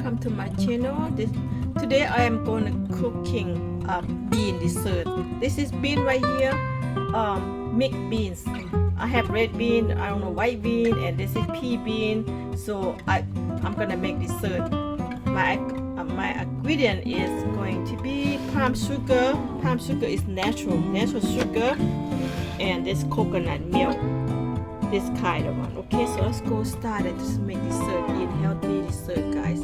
welcome to my channel. Today I am going to cooking bean dessert. This is bean right here, mixed beans. I have red bean, I don't know, white bean, and this is pea bean. So I'm gonna make dessert. My ingredient is going to be palm sugar. Palm sugar is natural sugar, and this coconut milk. This kind of one. Okay, so let's go start it. Just make dessert, eat healthy dessert, guys.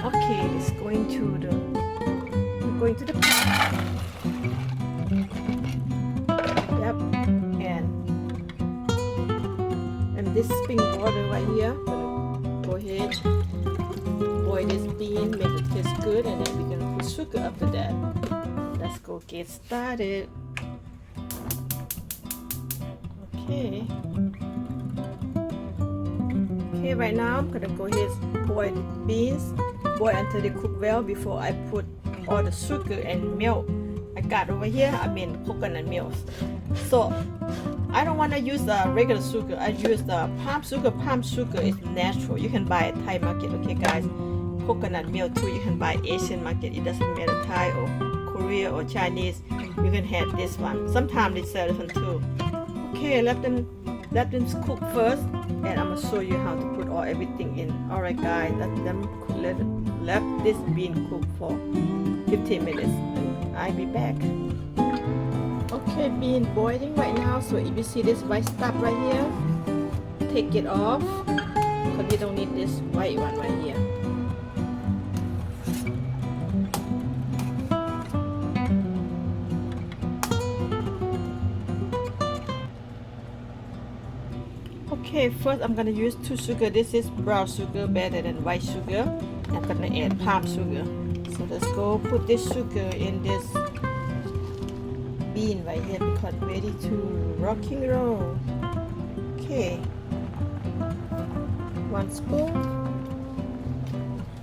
Okay, let's go into the pot. Yep, and this spring water right here. Gonna go ahead, boil this bean, make it taste good, and then we're gonna put sugar after that. Let's go get started. Okay. Okay, right now I'm gonna go ahead and boil the beans, boil until they cook well before I put all the sugar and milk I got over here. I mean coconut milk. So I don't want to use the regular sugar. I use the palm sugar. Palm sugar is natural. You can buy at Thai market. Okay, guys. Coconut milk too. You can buy Asian market. It doesn't matter Thai or Korea or Chinese. You can have this one. Sometimes they sell this one too. Okay, let them cook first, and I'm gonna show you how to put everything in. Alright guys, let this bean cook for 15 minutes and I'll be back. Okay, bean boiling right now. So if you see this white stuff right here, take it off because we don't need this white one right here. Okay, first I'm gonna use 2 sugar. This is brown sugar better than white sugar. I'm gonna add palm sugar. So let's go put this sugar in this bean right here because ready to rocking roll. Okay, 1 spoon.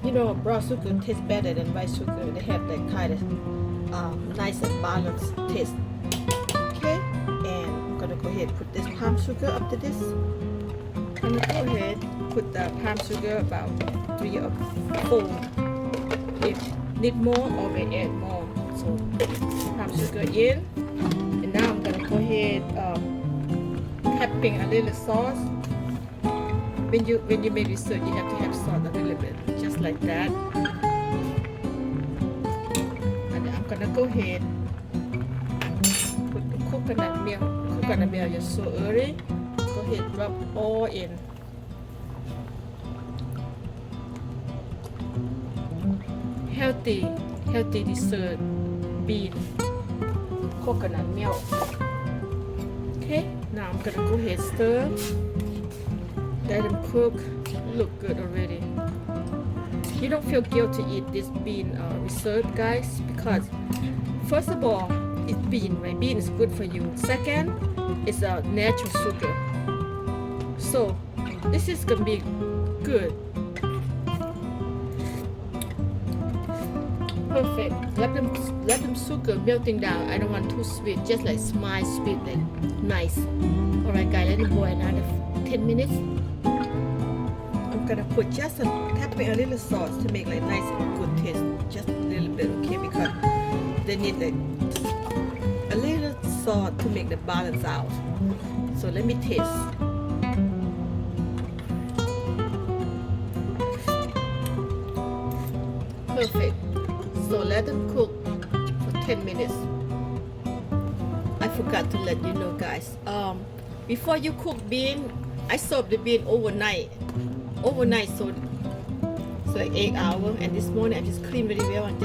You know, brown sugar tastes better than white sugar. They have that kind of nice and balanced taste. Okay, and I'm gonna go ahead and put this palm sugar up to this. I'm gonna go ahead put the palm sugar about 3 or 4. If need more, or may add more. So palm sugar in, and now I'm gonna go ahead tapping a little sauce. When you make dessert, you have to have salt a little bit, just like that. And I'm gonna go ahead put the coconut milk. Coconut milk is so early. Go ahead, rub all in. Healthy dessert, bean, coconut milk. Okay, now I'm gonna go ahead stir. Let them cook. Look good already. You don't feel guilty to eat this bean dessert, guys, because first of all, it's bean, right? Bean is good for you. Second, it's a natural sugar. So this is gonna be good. Perfect. Let them sugar melting down. I don't want too sweet, just like smile sweet, like nice. Alright guys, let it boil another 10 minutes. I'm gonna put just tapping a little sauce to make like nice and good taste. Just a little bit, okay, because they need like a little salt to make the balance out. So let me taste. Perfect. So let them cook for 10 minutes. I forgot to let you know, guys. Before you cook bean, I soak the bean overnight. So like 8 hours. And this morning I just clean very well and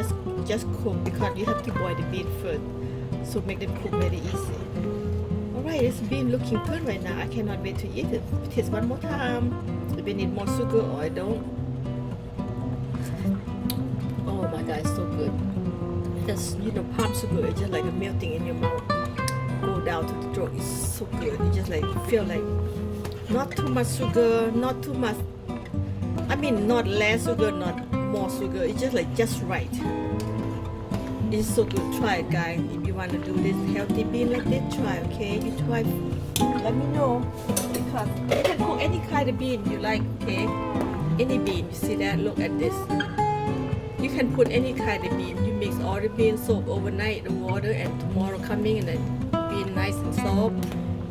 just cook because you have to boil the bean first. So make them cook very easy. Alright, this bean looking good right now. I cannot wait to eat it. Taste one more time. If we need more sugar or I don't. Oh my god, so good. Just, you know, palm sugar is just like a melting in your mouth. Go down to the throat. It's so good. You just like feel like not too much sugar, not too much. I mean, not less sugar, not more sugar. It's just like just right. It's so good. Try it, guys. If you want to do this healthy bean like this, try. Okay, you try. Let me know because you can cook any kind of bean you like. Okay. any bean. You see that? Look at this. You can put any kind of bean. You mix all the beans, soak overnight the water, and tomorrow coming and then bean nice and soft.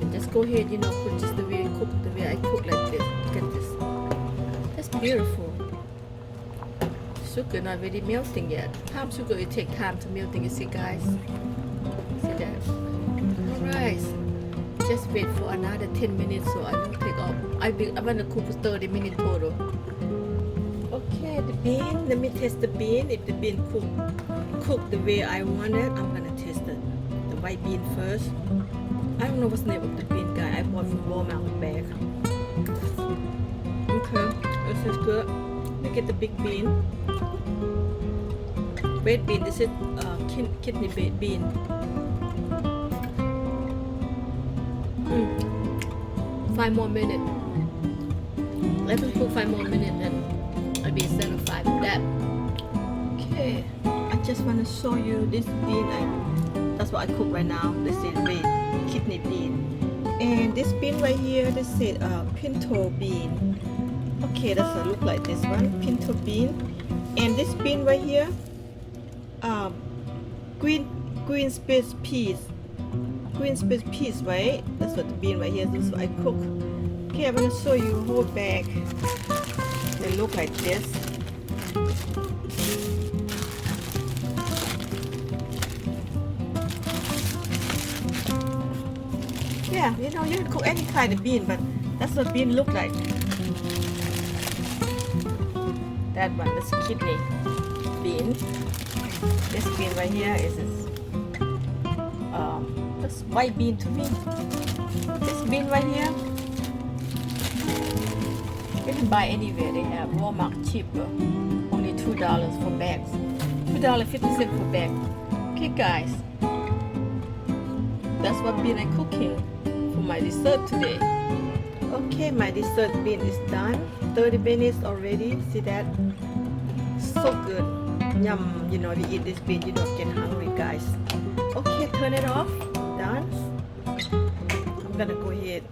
And just go ahead, put just the way I cook like this. Look at this. That's beautiful. Sugar not really melting yet. Palm sugar it take time to melting. You see, guys. See that? All right. Just wait for another 10 minutes so I will take off. I'm gonna cook for 30 minutes total. Okay, the bean. Let me taste the bean. If the bean cook the way I want it, I'm gonna taste it. The white bean first. I don't know what's the name of the bean, guy. I bought from Walmart bag. Okay, this is good. Let me get the big bean. Red bean. This is kidney bean. 5 more minutes. Let me cook 5 more minutes and I'll be satisfied with that. Okay, I just want to show you this bean. That's what I cook right now. This is red kidney bean. And this bean right here, this is pinto bean. Okay, that's look like this one, pinto bean. And this bean right here, green space peas. Green space peas, right? That's what the bean right here. This is what I cook. Okay, I'm gonna show you a whole bag. They look like this. Yeah, you can cook any kind of bean, but that's what bean look like. That one is kidney bean. This bean right here is that's white bean to me. This bean right here, you can buy anywhere. They have Walmart cheaper, only $2 for bags, $2.50 for bag. Okay, guys, that's what bean I'm cooking for my dessert today. Okay, my dessert bean is done. 30 minutes already. See that? So good. Yum. You eat this bean, you don't get hungry, guys. Okay, turn it off. Done. I'm gonna go ahead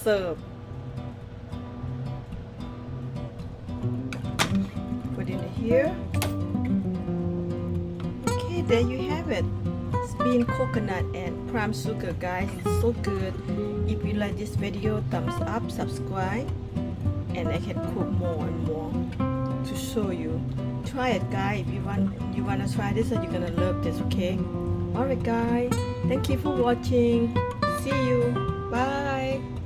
serve. Put in here. Okay, there you have it. It's bean, coconut, and prom sugar, guys. It's so good. If you like this video, thumbs up, subscribe, and I can cook more and more to show you. Try it, guys. If you wanna try this, and you're gonna love this. Okay. Alright, guys. Thank you for watching. See you. Bye.